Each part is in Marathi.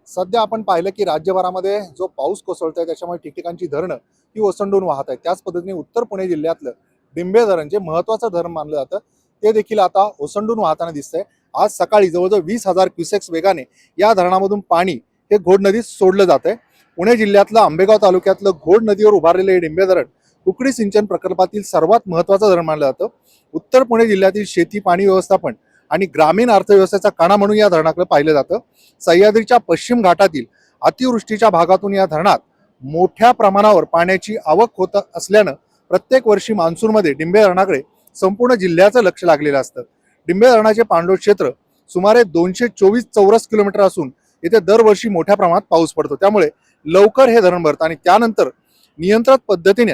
सध्या आपण पाहिलं की राज्यभरामध्ये जो पाऊस कोसळतोय त्याच्यामुळे ठिकठिकाणची धरणं ही ओसंडून वाहत आहेत। त्याच पद्धतीने उत्तर पुणे जिल्ह्यातलं डिंबे धरण जे महत्त्वाचं धरण मानलं जातं ते देखील आता ओसंडून वाहताना दिसतंय। आज सकाळी जवळजवळ 20,000 क्युसेक्स वेगाने या धरणामधून पाणी हे घोड नदीत सोडलं जातंय। पुणे जिल्ह्यातलं आंबेगाव तालुक्यातलं घोड नदीवर उभारलेलं हे डिंबे धरण कुकडी सिंचन प्रकल्पातील सर्वात महत्त्वाचं धरण मानलं जातं। उत्तर पुणे जिल्ह्यातील शेती, पाणी व्यवस्थापन आणि ग्रामीण अर्थव्यवस्थेचा कणा म्हणून या धरणाकडे पाहिलं जातं। सह्याद्रीच्या पश्चिम घाटातील अतिवृष्टीच्या भागातून या धरणात मोठ्या प्रमाणावर पाण्याची आवक होत असल्यानं प्रत्येक वर्षी मान्सूनमध्ये डिंबे धरणाकडे संपूर्ण जिल्ह्याचं लक्ष लागलेलं असतं। डिंबे धरणाचे पाणलोट क्षेत्र सुमारे 224 चौरस किलोमीटर असून येथे दरवर्षी मोठ्या प्रमाणात पाऊस पडतो, त्यामुळे लवकर हे धरण भरतं आणि त्यानंतर नियंत्रित पद्धतीने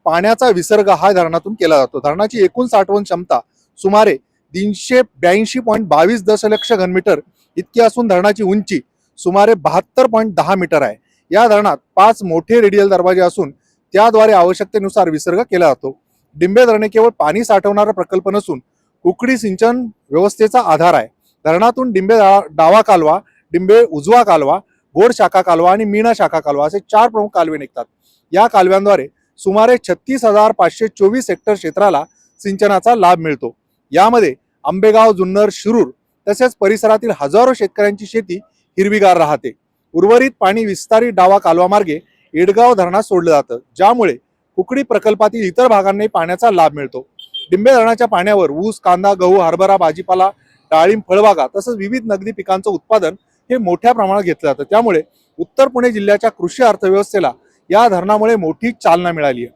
पाण्याचा विसर्ग हा धरणातून केला जातो। धरणाची एकूण साठवण क्षमता सुमारे 382.22 दशलक्ष घनमीटर इतकी असून धरणाची उंची सुमारे 72.10 मीटर आहे। या धरणात 5 मोठे रेडियल दरवाजे असून त्याद्वारे आवश्यकतेनुसार विसर्ग केला जातो। डिंबे धरणे केवळ पाणी साठवणारा प्रकल्प नसून कुकडी सिंचन व्यवस्थेचा आधार आहे। धरणातून डिंबे डावा कालवा, डिंबे उजवा कालवा, घोड शाखा कालवा आणि मीना शाखा कालवा असे 4 प्रमुख कालवे निघतात। या कालव्यांद्वारे सुमारे 36,524 हेक्टर क्षेत्राला सिंचनाचा लाभ मिळतो। यामध्ये आंबेगाव, जुन्नर, शिरूर तसेच परिसरातील हजारो शेतकऱ्यांची शेती हिरवीगार राहते। उर्वरित पाणी विस्तारित डावा कालवामार्गे एडगाव धरणात सोडलं जातं, ज्यामुळे कुकडी प्रकल्पातील इतर भागांनाही पाण्याचा लाभ मिळतो। डिंबे धरणाच्या पाण्यावर ऊस, कांदा, गहू, हरभरा, भाजीपाला, डाळिंब, फळबागा तसंच विविध नगदी पिकांचं उत्पादन हे मोठ्या प्रमाणात घेतलं जातं। त्यामुळे उत्तर पुणे जिल्ह्याच्या कृषी अर्थव्यवस्थेला या धरणामुळे मोठी चालना मिळाली आहे।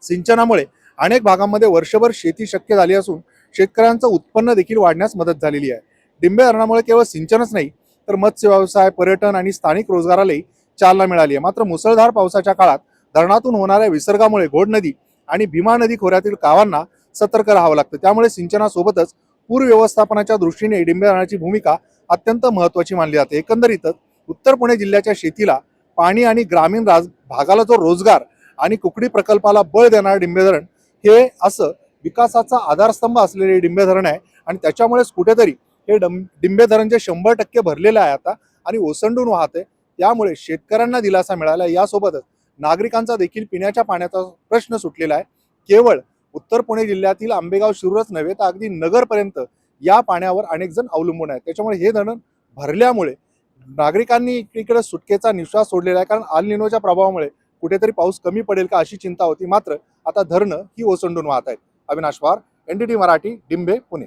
सिंचनामुळे अनेक भागांमध्ये वर्षभर शेती शक्य झाली असून शेतकऱ्यांचं उत्पन्न देखील वाढण्यास मदत झालेली आहे। डिंबे धरणामुळे केवळ सिंचनच नाही तर मत्स्य व्यवसाय, पर्यटन आणि स्थानिक रोजगारालाही चालना मिळाली आहे। मात्र मुसळधार पावसाच्या काळात धरणातून होणाऱ्या विसर्गामुळे घोड नदी आणि भीमा नदी खोऱ्यातील गावांना सतर्क राहावं लागतं। त्यामुळे सिंचनासोबतच पूर व्यवस्थापनाच्या दृष्टीने डिंबे धरणाची भूमिका अत्यंत महत्त्वाची मानली जाते। एकंदरीतच उत्तर पुणे जिल्ह्याच्या शेतीला पाणी आणि ग्रामीण भागाला जो रोजगार आणि कुकडी प्रकल्पाला बळ देणारे डिंबे धरण हे असं विकासाचा आधारस्तंभ असलेले डिंबे धरण आहे आणि त्याच्यामुळेच कुठेतरी हे डिंबे धरण जे 100% भरलेलं आहे आता आणि ओसंडून वाहते, त्यामुळे शेतकऱ्यांना दिलासा मिळाला। यासोबतच नागरिकांचा देखील पिण्याच्या पाण्याचा प्रश्न सुटलेला आहे। केवळ उत्तर पुणे जिल्ह्यातील आंबेगाव, शिरूरच नव्हे तर अगदी नगरपर्यंत या पाण्यावर अनेक जण अवलंबून आहेत। त्याच्यामुळे हे धरण भरल्यामुळे नागरिकांनी इकडे सुटकेचा निश्वास सोडलेला आहे, कारण अल निनोच्या प्रभावामुळे कुठेतरी पाऊस कमी पडेल का अशी चिंता होती, मात्र आता धरणं ही ओसंडून वाहत आहेत। अविनाश वार, NDT मराठी, डिंबे, पुणे।